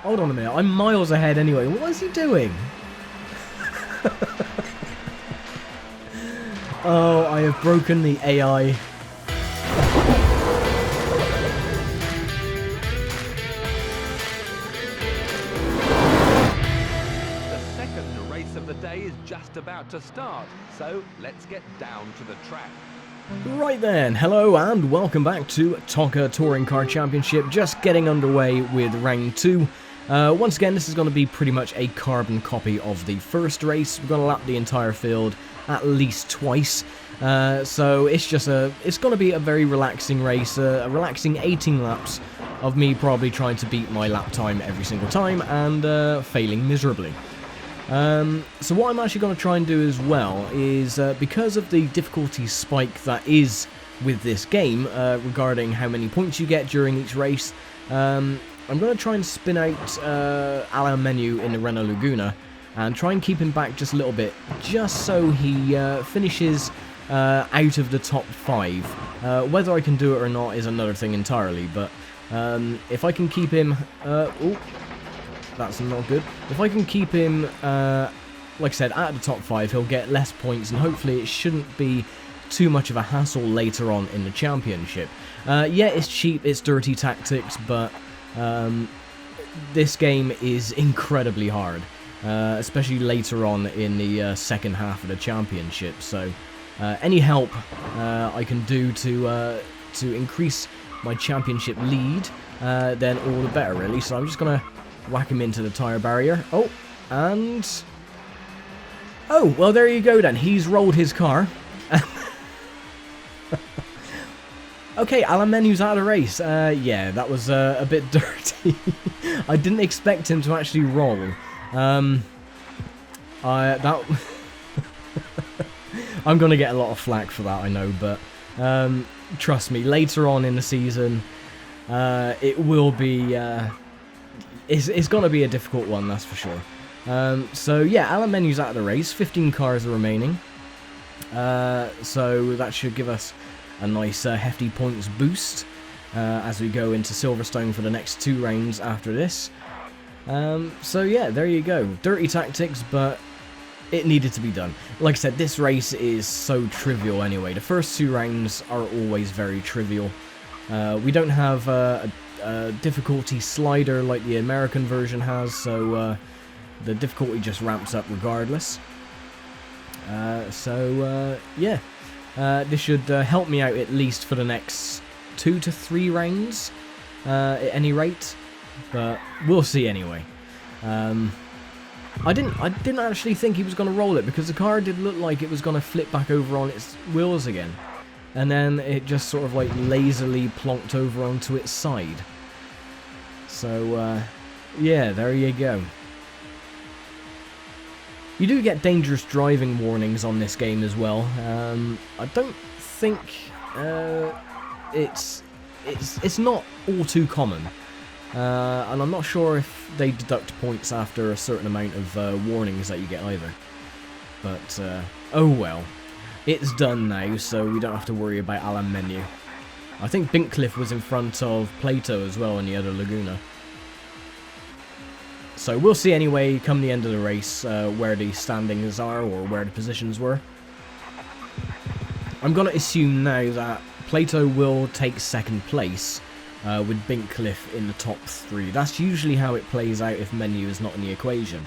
Hold on a minute, I'm miles ahead anyway. What is he doing? Oh, I have broken the AI. The day is just about to start, so let's get down to the track. Right then, hello and welcome back to TOCA Touring Car Championship, just getting underway with round 2. Once again, this is going to be pretty much a carbon copy of the first race. We're going to lap the entire field at least twice, so it's going to be a very relaxing race, a relaxing 18 laps of me probably trying to beat my lap time every single time and failing miserably. So what I'm actually going to try and do as well is, because of the difficulty spike that is with this game, regarding how many points you get during each race, I'm going to try and spin out Alain Menu in the Renault Laguna and try and keep him back just a little bit, just so he finishes out of the top 5. Whether I can do it or not is another thing entirely, but if I can keep him... that's not good. If I can keep him, like I said, at the top 5, he'll get less points, and hopefully it shouldn't be too much of a hassle later on in the championship. Yeah, it's cheap, it's dirty tactics, but this game is incredibly hard, especially later on in the second half of the championship. So any help I can do to increase my championship lead, then all the better, really. So I'm just going to whack him into the tyre barrier. Oh, and... oh, well, there you go then. He's rolled his car. Okay, Alain Menu's out of the race. Yeah, that was a bit dirty. I didn't expect him to actually roll. I'm going to get a lot of flack for that, I know, but trust me, later on in the season, it will be... It's going to be a difficult one, that's for sure. So yeah, Alain Menu's out of the race. 15 cars are remaining. So that should give us a nice hefty points boost as we go into Silverstone for the next 2 rounds after this. So yeah, there you go. Dirty tactics, but it needed to be done. Like I said, this race is so trivial anyway. The first 2 rounds are always very trivial. We don't have a difficulty slider like the American version has, so the difficulty just ramps up regardless. Yeah, this should help me out at least for the next 2 to 3 rounds at any rate, but we'll see anyway. I didn't actually think he was going to roll it, because the car did look like it was going to flip back over on its wheels again. And then it just sort of like lazily plonked over onto its side. So, yeah, there you go. You do get dangerous driving warnings on this game as well. I don't think it's not all too common. And I'm not sure if they deduct points after a certain amount of warnings that you get either. But, oh well. It's done now, so we don't have to worry about Alain Menu. I think Binkcliffe was in front of Plato as well in the other Laguna. So we'll see anyway, come the end of the race, where the standings are, or where the positions were. I'm going to assume now that Plato will take 2nd place, with Binkcliffe in the top 3. That's usually how it plays out if Menu is not in the equation.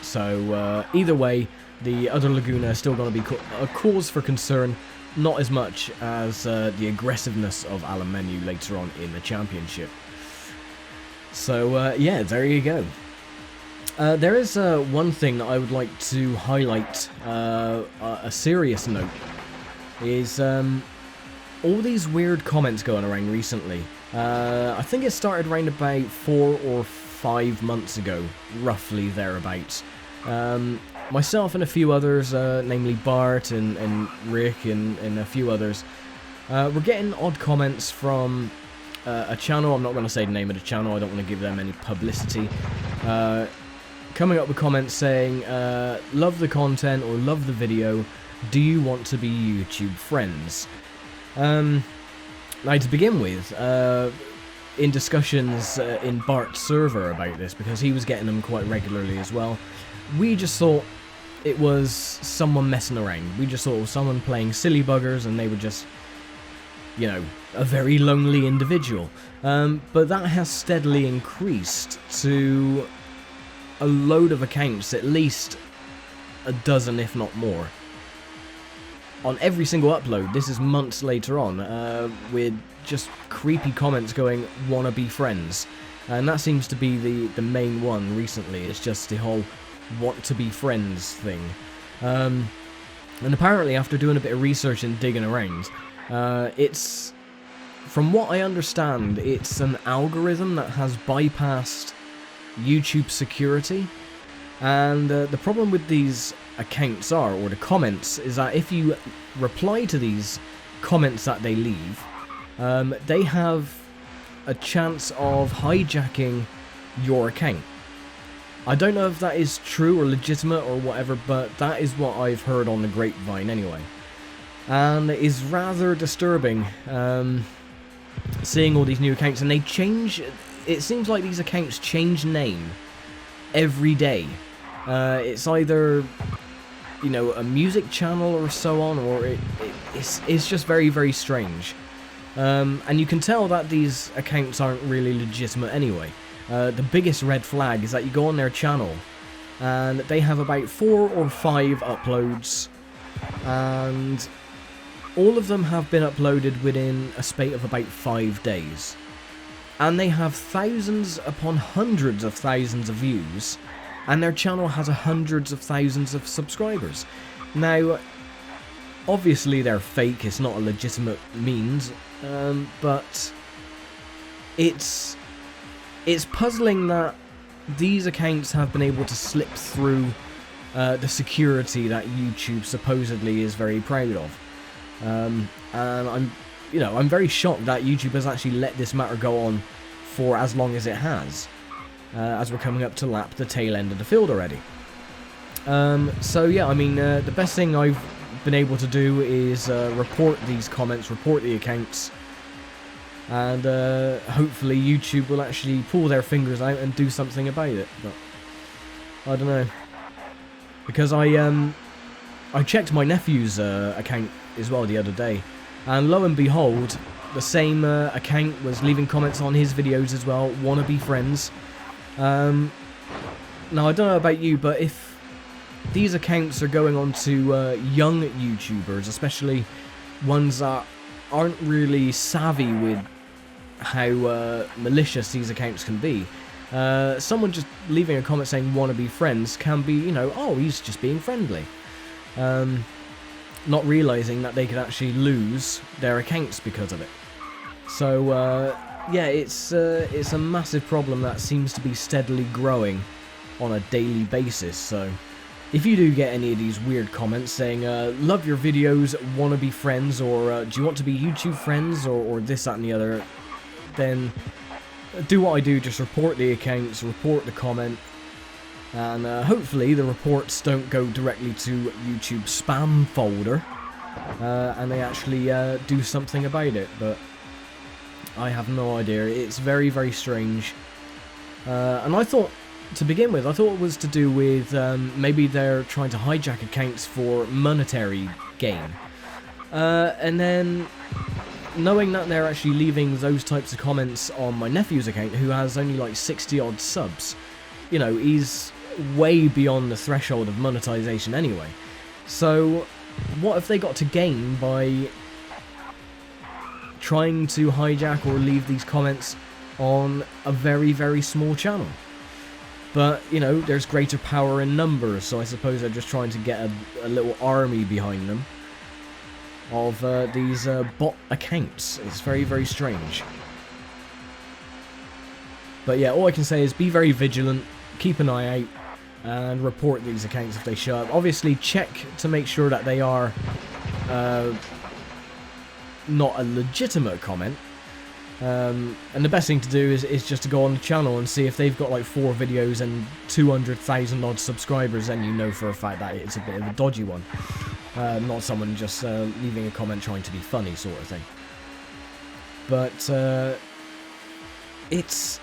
So either way, the other Laguna is still going to be a cause for concern, not as much as the aggressiveness of Alain Menu later on in the championship. So yeah, there you go. There is one thing that I would like to highlight, a serious note, is all these weird comments going around recently. I think it started around about 4 or 5 months ago, roughly thereabouts. Myself and a few others, namely Bart and Rick and a few others, we're getting odd comments from a channel. I'm not going to say the name of the channel, I don't want to give them any publicity. Coming up with comments saying, love the content or love the video, do you want to be YouTube friends? Now to begin with, in discussions in Bart's server about this, because he was getting them quite regularly as well. We just thought it was someone messing around. We just thought it was someone playing silly buggers, and they were just, you know, a very lonely individual. But that has steadily increased to a load of accounts, at least a dozen if not more, on every single upload. This is months later on, with just creepy comments going, "Wanna be friends," and that seems to be the main one recently. It's just the whole "want to be friends" thing. And apparently, after doing a bit of research and digging around, it's, from what I understand, it's an algorithm that has bypassed YouTube security. And the problem with these accounts or the comments, is that if you reply to these comments that they leave, they have a chance of hijacking your account. I don't know if that is true or legitimate or whatever, but that is what I've heard on the grapevine anyway. And it is rather disturbing, seeing all these new accounts, and they change. It seems like these accounts change name every day. It's either, you know, a music channel or so on, or it's just very, very strange. And you can tell that these accounts aren't really legitimate anyway. The biggest red flag is that you go on their channel and they have about 4 or 5 uploads, and all of them have been uploaded within a spate of about 5 days. And they have thousands upon hundreds of thousands of views, and their channel has hundreds of thousands of subscribers. Now, obviously they're fake, it's not a legitimate means, but it's puzzling that these accounts have been able to slip through the security that YouTube supposedly is very proud of. And I'm very shocked that YouTube has actually let this matter go on for as long as it has, as we're coming up to lap the tail end of the field already. So yeah, I mean, the best thing I've been able to do is report these comments, report the accounts, and hopefully YouTube will actually pull their fingers out and do something about it. But I don't know, because I checked my nephew's account as well the other day, and lo and behold, the same account was leaving comments on his videos as well, "Wanna be friends." Now, I don't know about you, but if these accounts are going on to young YouTubers, especially ones that aren't really savvy with how malicious these accounts can be, someone just leaving a comment saying "wanna be friends" can be, you know, oh, he's just being friendly. Not realising that they could actually lose their accounts because of it. So, yeah, it's a massive problem that seems to be steadily growing on a daily basis. So, if you do get any of these weird comments saying, "love your videos, wanna be friends," or "do you want to be YouTube friends," or this, that and the other, then do what I do, just report the accounts, report the comment, and hopefully the reports don't go directly to YouTube's spam folder, and they actually do something about it. But I have no idea. It's very, very strange. And I thought, to begin with, I thought it was to do with maybe they're trying to hijack accounts for monetary gain. And then, knowing that they're actually leaving those types of comments on my nephew's account, who has only like 60 odd subs, you know, he's way beyond the threshold of monetization anyway. So, what have they got to gain by trying to hijack or leave these comments on a very, very small channel? But, you know, there's greater power in numbers, so I suppose they're just trying to get a little army behind them of these bot accounts. It's very, very strange. But yeah, all I can say is be very vigilant, keep an eye out, and report these accounts if they show up. Obviously, check to make sure that they are not a legitimate comment. And the best thing to do is just to go on the channel and see if they've got like 4 videos and 200,000 odd subscribers, then you know for a fact that it's a bit of a dodgy one. Not someone just leaving a comment trying to be funny sort of thing. But it's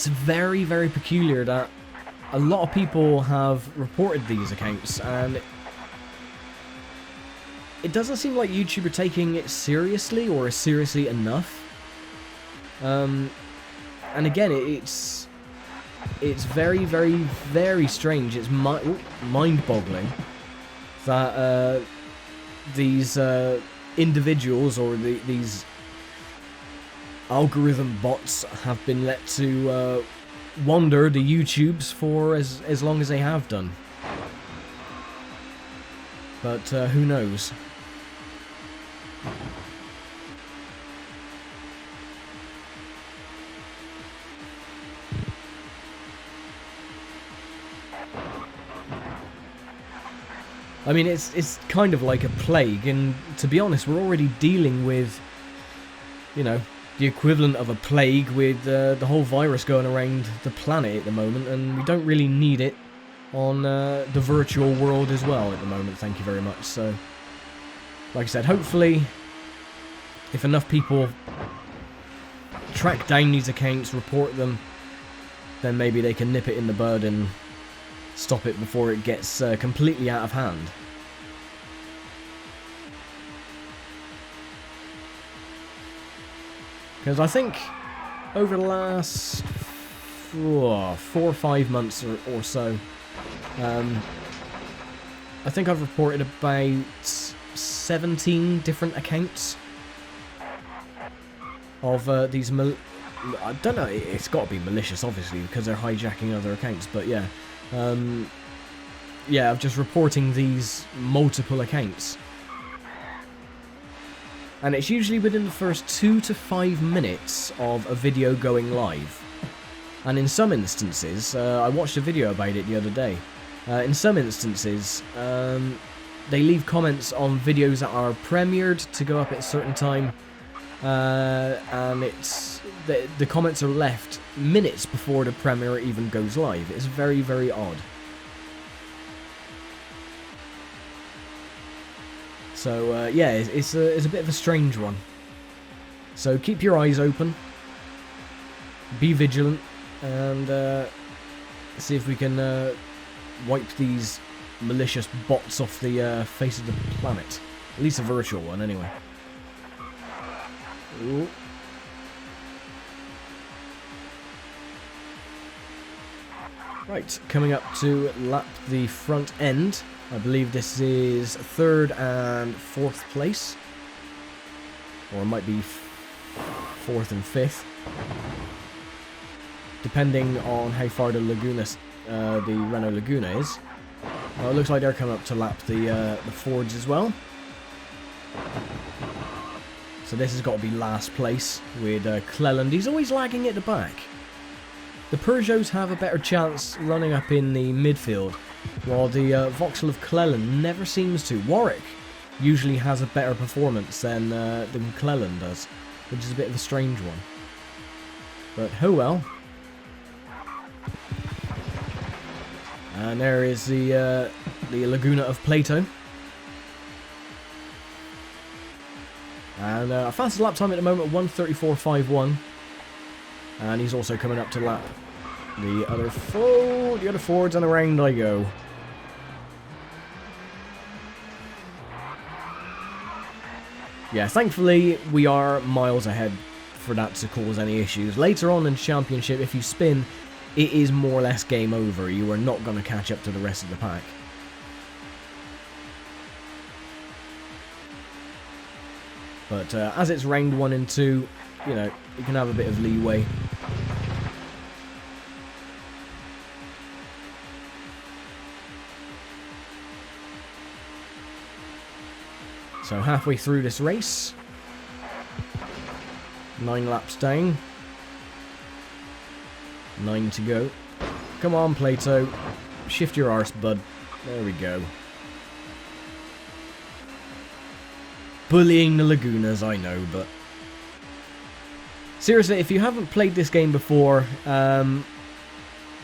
very, very peculiar that a lot of people have reported these accounts, and it doesn't seem like YouTube are taking it seriously, or seriously enough. And again, it's very, very, very strange. It's mind-boggling that these individuals, or these algorithm bots, have been let to wander the YouTubes for as long as they have done. But who knows? I mean, it's kind of like a plague, and to be honest, we're already dealing with, you know, the equivalent of a plague with the whole virus going around the planet at the moment, and we don't really need it on the virtual world as well at the moment, thank you very much. So, like I said, hopefully, if enough people track down these accounts, report them, then maybe they can nip it in the bud and stop it before it gets completely out of hand. Because I think over the last 4 or 5 months or so, I think I've reported about 17 different accounts of these I don't know, it's got to be malicious, obviously, because they're hijacking other accounts, but yeah. Yeah, I'm just reporting these multiple accounts. And it's usually within the first 2 to 5 minutes of a video going live. And in some instances, I watched a video about it the other day. In some instances, they leave comments on videos that are premiered to go up at a certain time. And it's the comments are left minutes before the premiere even goes live. It's very, very odd. So yeah, it's a bit of a strange one. So keep your eyes open, be vigilant, and see if we can wipe these malicious bots off the face of the planet. At least a virtual one, anyway. Ooh. Right, coming up to lap the front end. I believe this is 3rd and 4th place. Or it might be 4th and 5th. Depending on how far the Laguna, the Renault Laguna is. Well, it looks like they're coming up to lap the Fords as well. So this has got to be last place with Cleland. He's always lagging at the back. The Peugeots have a better chance running up in the midfield, while the Vauxhall of Cleland never seems to. Warwick usually has a better performance than Cleland does, which is a bit of a strange one. But oh well. And there is the Laguna of Plato. And our fastest lap time at the moment, 1:34.51. And he's also coming up to lap the other Fords, and around I go. Yeah, thankfully we are miles ahead for that to cause any issues. Later on in Championship, if you spin, it is more or less game over. You are not going to catch up to the rest of the pack. But as it's round 1 and 2, you know, you can have a bit of leeway. So halfway through this race, 9 laps down, 9 to go. Come on, Plato, shift your arse, bud. There we go. Bullying the Lagunas, I know, but seriously, if you haven't played this game before, it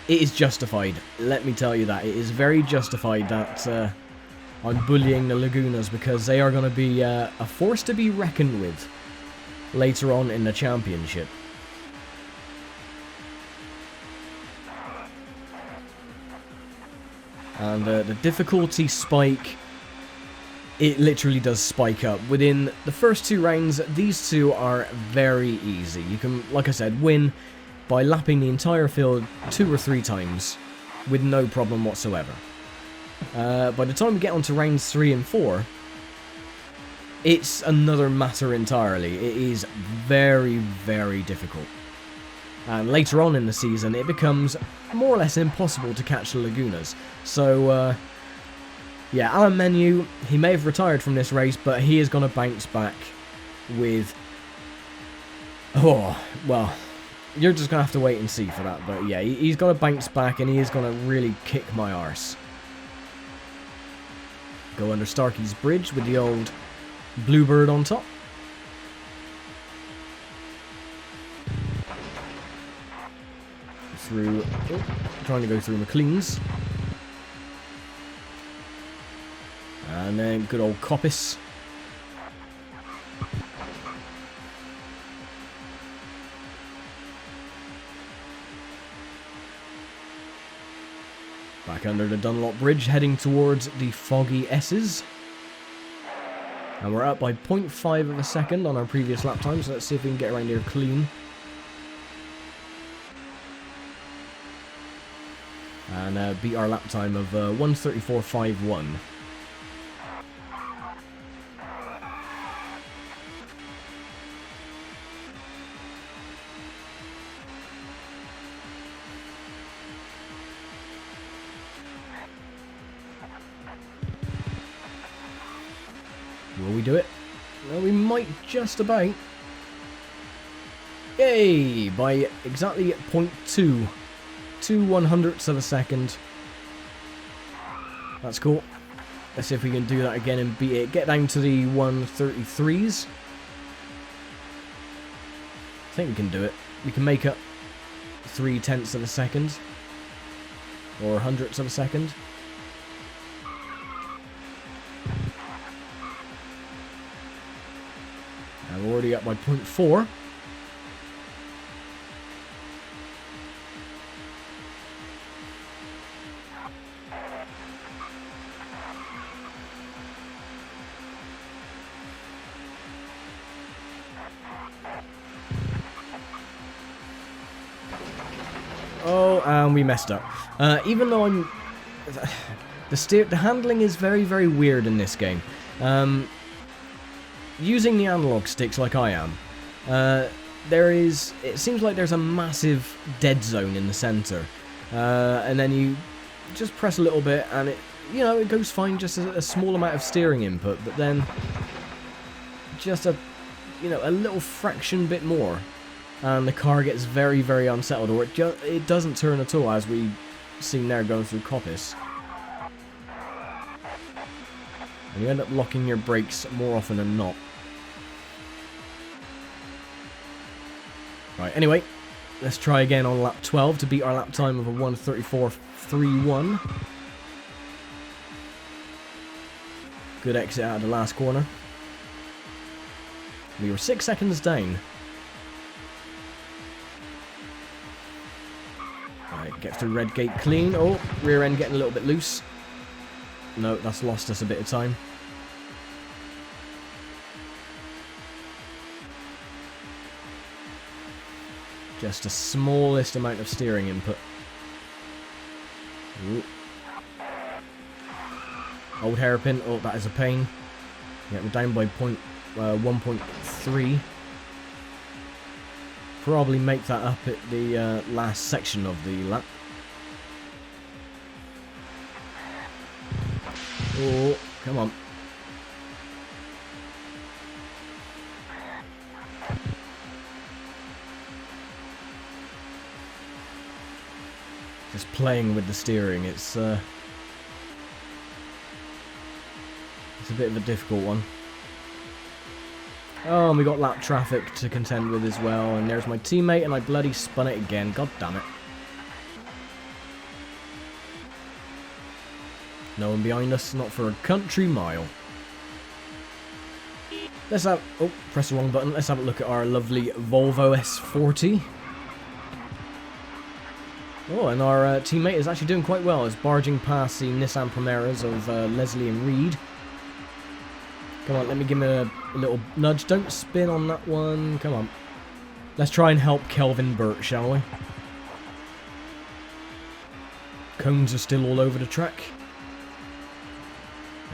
is justified. Let me tell you that. It is very justified that I'm bullying the Lagunas, because they are going to be a force to be reckoned with later on in the championship. And the difficulty spike, it literally does spike up. Within the first 2 rounds, these 2 are very easy. You can, like I said, win by lapping the entire field 2 or 3 times with no problem whatsoever. By the time we get onto rounds 3 and 4, it's another matter entirely. It is very, very difficult. And later on in the season, it becomes more or less impossible to catch the Lagunas. So, yeah, Alan Menu, he may have retired from this race, but he is going to bounce back with... Oh, well, you're just going to have to wait and see for that. But yeah, he's going to bounce back, and he is going to really kick my arse. Go under Starkey's Bridge with the old Bluebird on top. Through, trying to go through McLean's. And then good old Coppice. Back under the Dunlop Bridge, heading towards the Foggy S's. And we're up by 0.5 of a second on our previous lap time, so let's see if we can get around here clean. And beat our lap time of 1:34.51. Will we do it? Well, we might just about. Yay! By exactly 0.2. 2/100ths of a second. That's cool. Let's see if we can do that again and beat it. Get down to the 1:33s. I think we can do it. We can make up 0.3 of a second. Or 100ths of a second. And we're already up by 0.4. Oh, and we messed up. Even though I'm... The handling is very, very weird in this game. Using the analog sticks like I am, it seems like there's a massive dead zone in the center. And then you just press a little bit and it goes fine, just a small amount of steering input, but then just a little fraction bit more. And the car gets very, very unsettled, or it doesn't turn at all, as we've seen there going through Coppice. And you end up locking your brakes more often than not. Right, anyway, let's try again on lap 12 to beat our lap time of a 1:34.31. Good exit out of the last corner. We were 6 seconds down. Right, get through Redgate clean. Oh, rear end getting a little bit loose. No, that's lost us a bit of time. Just the smallest amount of steering input. Ooh. Old hairpin. Oh, that is a pain. Yeah, we're down by 1.3. Probably make that up at the last section of the lap. Oh, come on. Just playing with the steering, it's a bit of a difficult one. Oh, and we got lap traffic to contend with as well, and there's my teammate, and I bloody spun it again, god damn it. No one behind us, not for a country mile. Let's have, oh, press the wrong button, let's have a look at our lovely Volvo S40. Oh, and our teammate is actually doing quite well. Is barging past the Nissan Primeras of Leslie and Reed. Come on, let me give him a little nudge. Don't spin on that one. Come on. Let's try and help Kelvin Burt, shall we? Cones are still all over the track.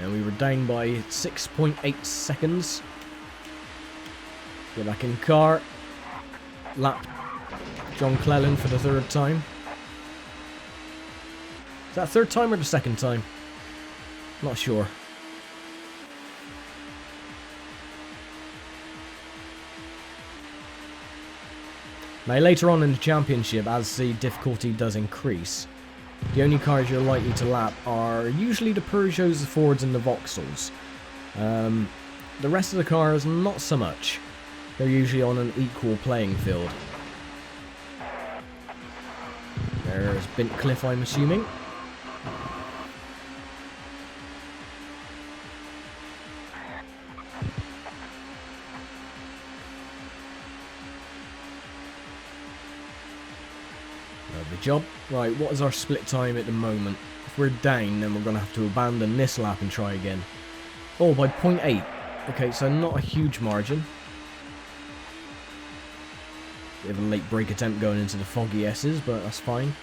And we were down by 6.8 seconds. Get back in car. Lap John Clellan for the third time. Is that third time or the second time? Not sure. Now later on in the championship, as the difficulty does increase, the only cars you're likely to lap are usually the Peugeots, the Fords and the Vauxhalls. The rest of the cars, not so much. They're usually on an equal playing field. There's Bintcliffe, I'm assuming. Lovely job. Right, what is our split time at the moment? If we're down, then we're going to have to abandon this lap and try again. Oh, by 0.8. Okay, so not a huge margin. Bit of a late brake attempt going into the foggy S's, but that's fine.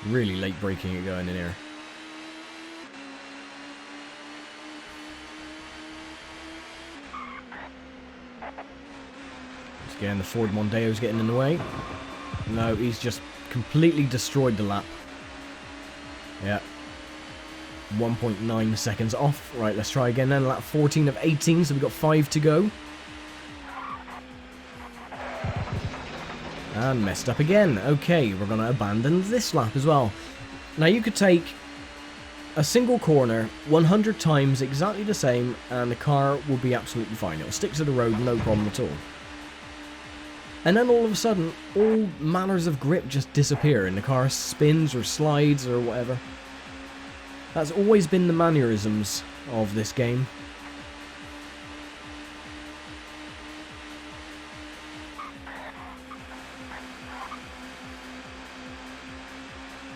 Really late braking it going in here. Again, the Ford Mondeo's getting in the way. No, he's just completely destroyed the lap. Yeah. 1.9 seconds off. Right, let's try again then. Lap 14 of 18, so we've got 5 to go. And messed up again. Okay, we're going to abandon this lap as well. Now, you could take a single corner 100 times exactly the same, and the car will be absolutely fine. It'll stick to the road, no problem at all. And then all of a sudden, all manners of grip just disappear, and the car spins or slides or whatever. That's always been the mannerisms of this game.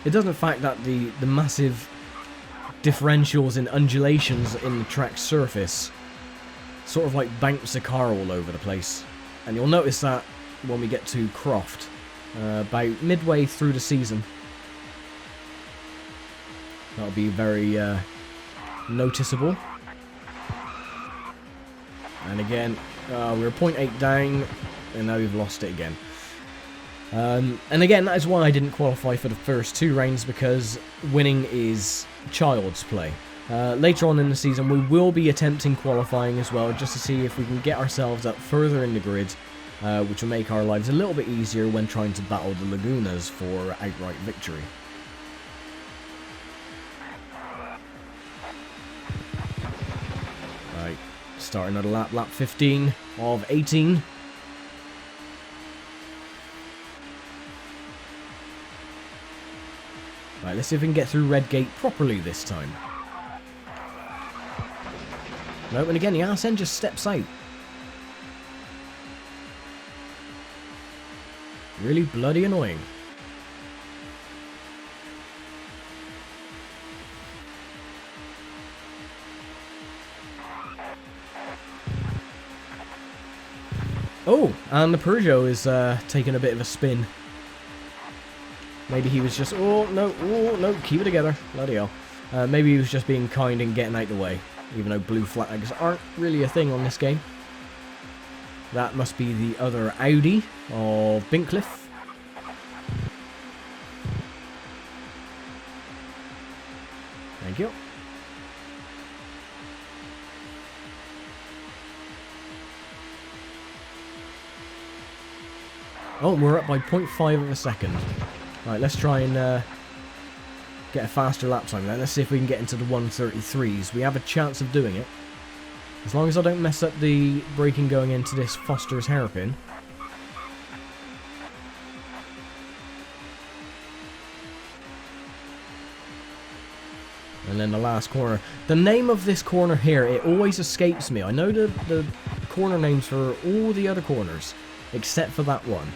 It doesn't fact that the massive differentials and undulations in the track's surface sort of like bounce the car all over the place. And you'll notice that when we get to Croft, about midway through the season. That'll be very noticeable. And again, we're 0.8 down, and now we've lost it again. And again, that is why I didn't qualify for the first 2 rounds, because winning is child's play. Later on in the season, we will be attempting qualifying as well, just to see if we can get ourselves up further in the grid, which will make our lives a little bit easier when trying to battle the Lagunas for outright victory. Right, start another lap, lap 15 of 18. Right, let's see if we can get through Red Gate properly this time. No, and again, the arse end just steps out. Really bloody annoying. Oh, and the Peugeot is taking a bit of a spin. Maybe he was just... Oh, no, keep it together. Bloody hell. Maybe he was just being kind and getting out the way, even though blue flags aren't really a thing on this game. That must be the other Audi of Bintcliffe. Thank you. Oh, we're up by 0.5 of a second. Right, let's try and get a faster lap time then. Let's see if we can get into the 133s. We have a chance of doing it. As long as I don't mess up the braking going into this Foster's hairpin. And then the last corner. The name of this corner here, it always escapes me. I know the corner names for all the other corners, except for that one.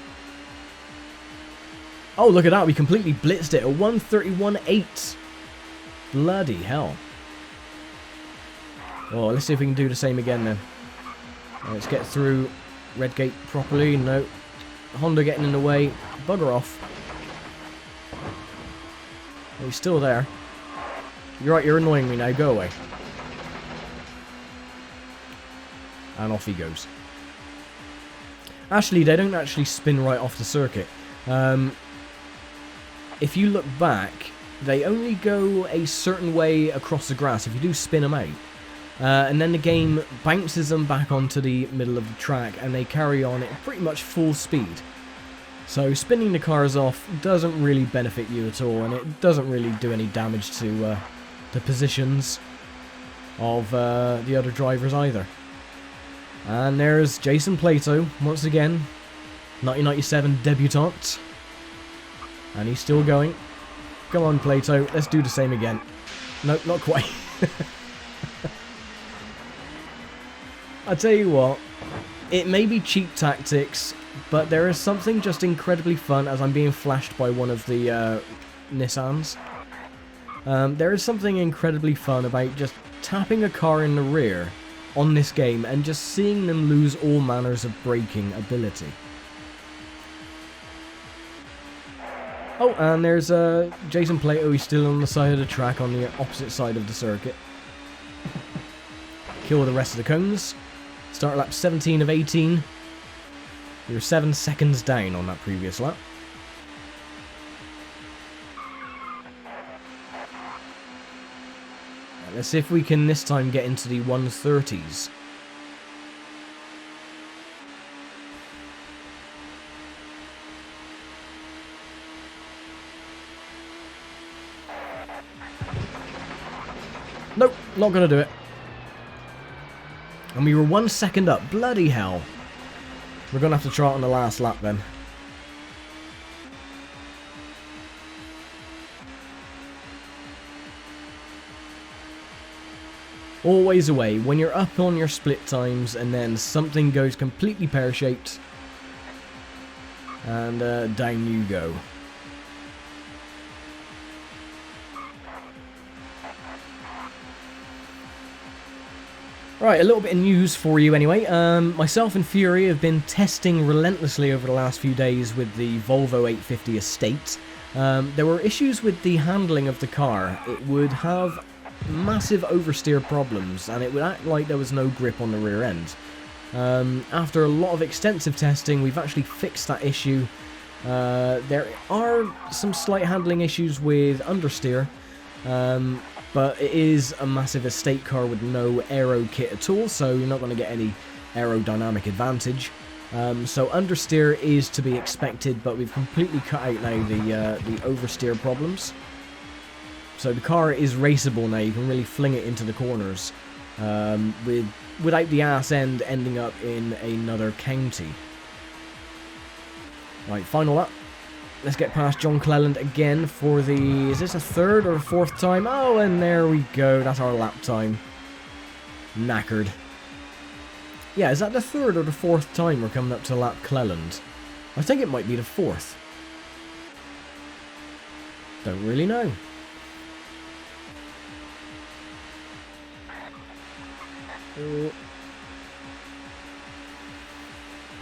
Oh, look at that. We completely blitzed it. A 1:31.8. Bloody hell. Oh, let's see if we can do the same again then. Let's get through Redgate properly. No. Honda getting in the way. Bugger off. Oh, he's still there. You're right, you're annoying me now. Go away. And off he goes. Actually, they don't actually spin right off the circuit. If you look back, they only go a certain way across the grass if you do spin them out. And then the game bounces them back onto the middle of the track and they carry on at pretty much full speed. So spinning the cars off doesn't really benefit you at all, and it doesn't really do any damage to the positions of the other drivers either. And there's Jason Plato, once again, 1997 debutant. And he's still going. Come on, Plato, let's do the same again. Nope, not quite. I tell you what, it may be cheap tactics, but there is something just incredibly fun as I'm being flashed by one of the Nissans. There is something incredibly fun about just tapping a car in the rear on this game and just seeing them lose all manners of braking ability. Oh, and there's Jason Plato. He's still on the side of the track on the opposite side of the circuit. Kill the rest of the cones. Start lap 17 of 18. You're 7 seconds down on that previous lap. Right, let's see if we can this time get into the 130s. Nope, not gonna do it. And we were 1 second up. Bloody hell. We're gonna have to try it on the last lap then. Always away when you're up on your split times and then something goes completely pear-shaped. And down you go. Right, a little bit of news for you anyway. Myself and Fury have been testing relentlessly over the last few days with the Volvo 850 Estate. There were issues with the handling of the car. It would have massive oversteer problems and it would act like there was no grip on the rear end. After a lot of extensive testing, we've actually fixed that issue. There are some slight handling issues with understeer. But it is a massive estate car with no aero kit at all, so you're not going to get any aerodynamic advantage. So understeer is to be expected, but we've completely cut out now the oversteer problems. So the car is raceable now. You can really fling it into the corners without the ass end ending up in another county. Right, final lap. Let's get past John Cleland again for the... Is this a third or a fourth time? Oh, and there we go. That's our lap time. Knackered. Yeah, is that the third or the fourth time we're coming up to lap Cleland? I think it might be the fourth. Don't really know.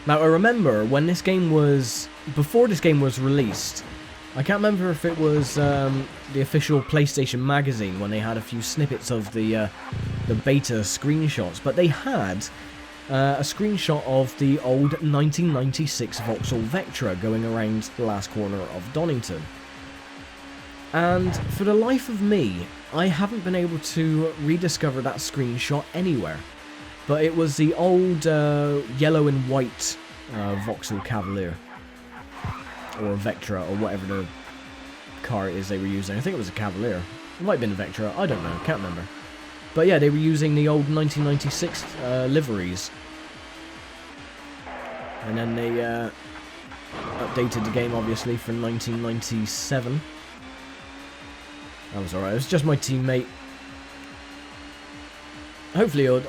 Now, I remember when this game was... Before this game was released, I can't remember if it was the official PlayStation magazine when they had a few snippets of the beta screenshots, but they had a screenshot of the old 1996 Vauxhall Vectra going around the last corner of Donington. And for the life of me, I haven't been able to rediscover that screenshot anywhere. But it was the old yellow and white Vauxhall Cavalier. Or Vectra, or whatever the car it is they were using. I think it was a Cavalier. It might have been a Vectra, I don't know, can't remember. But yeah, they were using the old 1996 liveries. And then they updated the game, obviously, for 1997. That was alright, it was just my teammate. Hopefully he'll...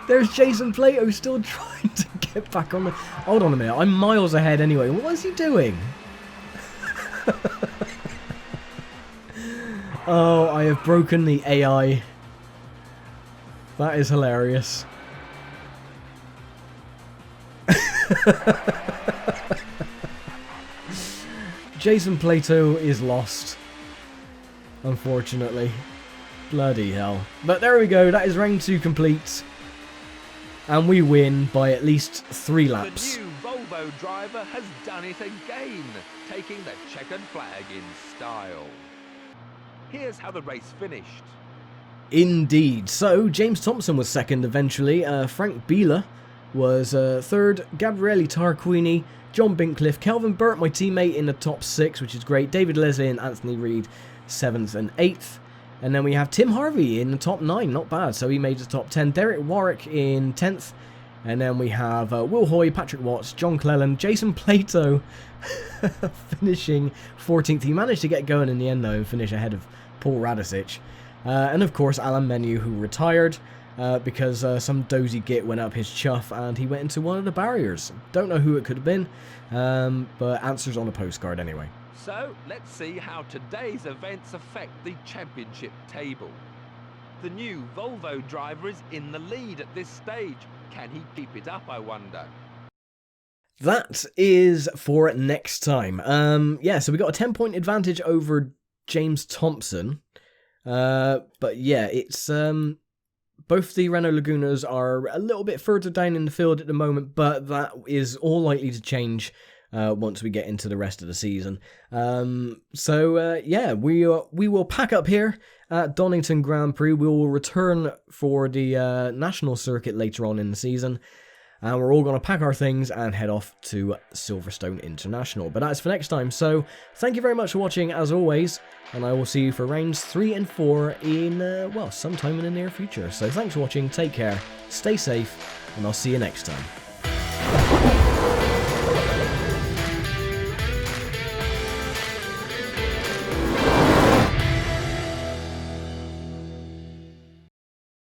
There's Jason Plato still trying to get back on the... Hold on a minute, I'm miles ahead anyway. What is he doing? Oh, I have broken the AI. That is hilarious. Jason Plato is lost, unfortunately. Bloody hell. But there we go, that is round 2 complete. And we win by at least 3 laps. The new Volvo driver has done it again, taking the checkered flag in style. Here's how the race finished. Indeed. So, James Thompson was second eventually. Frank Bieler was third. Gabriele Tarquini, John Bincliffe, Kelvin Burt, my teammate, in the top 6, which is great. David Leslie and Anthony Reid, 7th and 8th. And then we have Tim Harvey in the top 9, not bad, so he made the top 10. Derek Warwick in 10th. And then we have Will Hoy, Patrick Watts, John Cleland, Jason Plato finishing 14th. He managed to get going in the end, though, and finish ahead of Paul Radicic. And of course, Alan Menu, who retired because some dozy git went up his chuff and he went into one of the barriers. Don't know who it could have been, but answers on a postcard anyway. So, let's see how today's events affect the championship table. The new Volvo driver is in the lead at this stage. Can he keep it up, I wonder? That is for next time. Yeah, so we got a 10-point advantage over James Thompson. But yeah, it's both the Renault Lagunas are a little bit further down in the field at the moment, but that is all likely to change once we get into the rest of the season. Yeah, we will pack up here at Donington Grand Prix. We will return for the national circuit later on in the season. And we're all going to pack our things and head off to Silverstone International. But that's for next time. So thank you very much for watching, as always. And I will see you for rounds 3 and 4 in, well, sometime in the near future. So thanks for watching. Take care. Stay safe. And I'll see you next time.